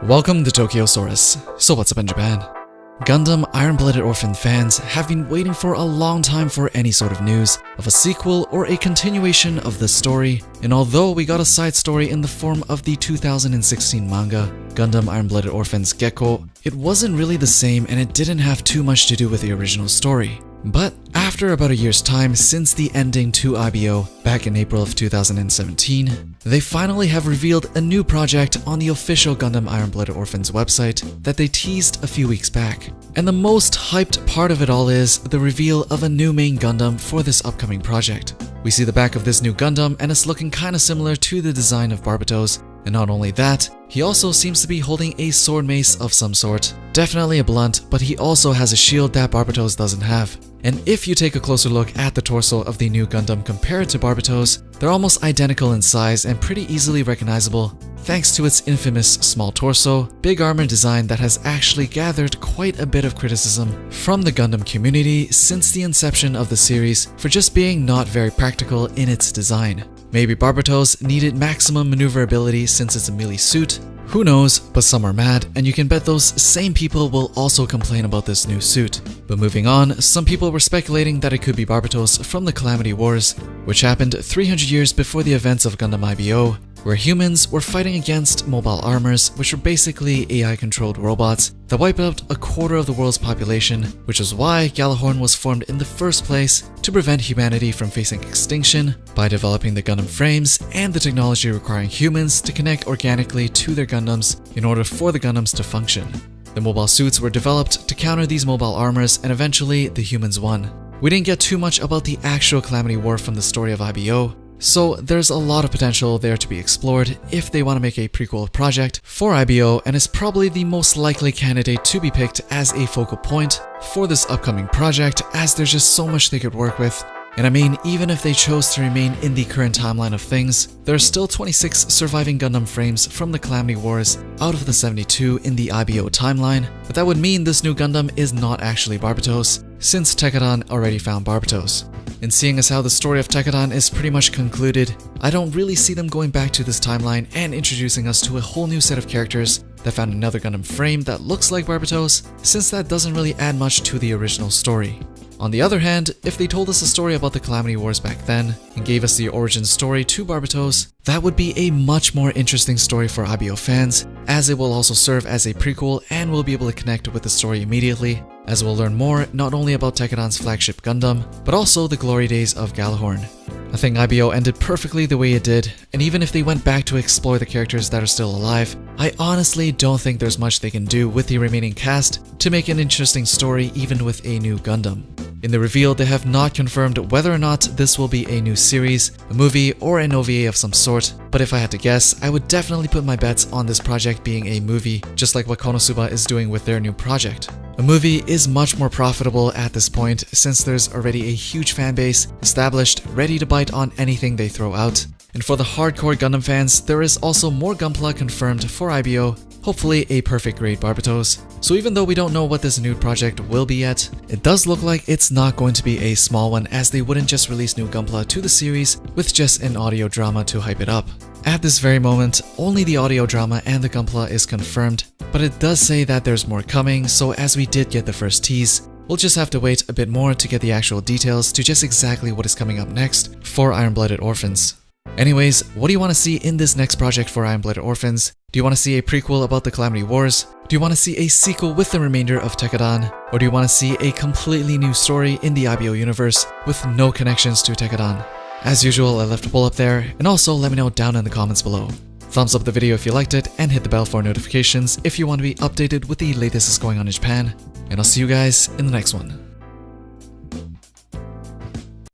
Welcome to Tokyosaurus. So what's up in Japan? Gundam Iron Blooded Orphan fans have been waiting for a long time for any sort of news of a sequel or a continuation of this story, and although we got a side story in the form of the 2016 manga, Gundam Iron Blooded Orphans Gekko, it wasn't really the same and it didn't have too much to do with the original story. But after about a year's time since the ending to IBO back in April of 2017, they finally have revealed a new project on the official Gundam Iron Blooded Orphans website that they teased a few weeks back. And the most hyped part of it all is the reveal of a new main Gundam for this upcoming project. We see the back of this new Gundam and it's looking kinda similar to the design of Barbatos, and not only that, he also seems to be holding a sword mace of some sort. Definitely a blunt, but he also has a shield that Barbatos doesn't have. And if you take a closer look at the torso of the new Gundam compared to Barbatos, they're almost identical in size and pretty easily recognizable, thanks to its infamous small torso, big armor design that has actually gathered quite a bit of criticism from the Gundam community since the inception of the series for just being not very practical in its design. Maybe Barbatos needed maximum maneuverability since it's a melee suit. Who knows, but some are mad, and you can bet those same people will also complain about this new suit. But moving on, some people were speculating that it could be Barbatos from the Calamity Wars, which happened 300 years before the events of Gundam IBO, where humans were fighting against mobile armors, which were basically AI-controlled robots that wiped out a quarter of the world's population, which is why Gjallarhorn was formed in the first place to prevent humanity from facing extinction by developing the Gundam frames and the technology requiring humans to connect organically to their Gundams in order for the Gundams to function. The mobile suits were developed to counter these mobile armors, and eventually the humans won. We didn't get too much about the actual Calamity War from the story of IBO, so there's a lot of potential there to be explored if they want to make a prequel project for IBO, and is probably the most likely candidate to be picked as a focal point for this upcoming project, as there's just so much they could work with. And I mean, even if they chose to remain in the current timeline of things, there are still 26 surviving Gundam frames from the Calamity Wars out of the 72 in the IBO timeline, but that would mean this new Gundam is not actually Barbatos, since Tekkadan already found Barbatos. And seeing as how the story of Tekkadan is pretty much concluded, I don't really see them going back to this timeline and introducing us to a whole new set of characters that found another Gundam frame that looks like Barbatos, since that doesn't really add much to the original story. On the other hand, if they told us a story about the Calamity Wars back then, and gave us the origin story to Barbatos, that would be a much more interesting story for IBO fans, as it will also serve as a prequel and we'll be able to connect with the story immediately, as we'll learn more not only about Tekkadan's flagship Gundam, but also the glory days of Gjallarhorn. I think IBO ended perfectly the way it did, and even if they went back to explore the characters that are still alive, I honestly don't think there's much they can do with the remaining cast to make an interesting story even with a new Gundam. In the reveal, they have not confirmed whether or not this will be a new series, a movie, or an OVA of some sort, but if I had to guess, I would definitely put my bets on this project being a movie, just like what Konosuba is doing with their new project. A movie is much more profitable at this point since there's already a huge fanbase established, ready to bite on anything they throw out. And for the hardcore Gundam fans, there is also more gunpla confirmed for IBO, hopefully a perfect grade Barbatos. So even though we don't know what this new project will be yet, it does look like it's not going to be a small one, as they wouldn't just release new gunpla to the series with just an audio drama to hype it up. At this very moment, only the audio drama and the gunpla is confirmed, but it does say that there's more coming, so as we did get the first tease, we'll just have to wait a bit more to get the actual details to just exactly what is coming up next for Iron Blooded Orphans. Anyways, what do you want to see in this next project for Iron Blooded Orphans? Do you want to see a prequel about the Calamity Wars? Do you want to see a sequel with the remainder of Tekkadan? Or do you want to see a completely new story in the IBO universe with no connections to Tekkadan? As usual, I left a poll up there, and also let me know down in the comments below. Thumbs up the video if you liked it, and hit the bell for notifications if you want to be updated with the latest that's going on in Japan. And I'll see you guys in the next one.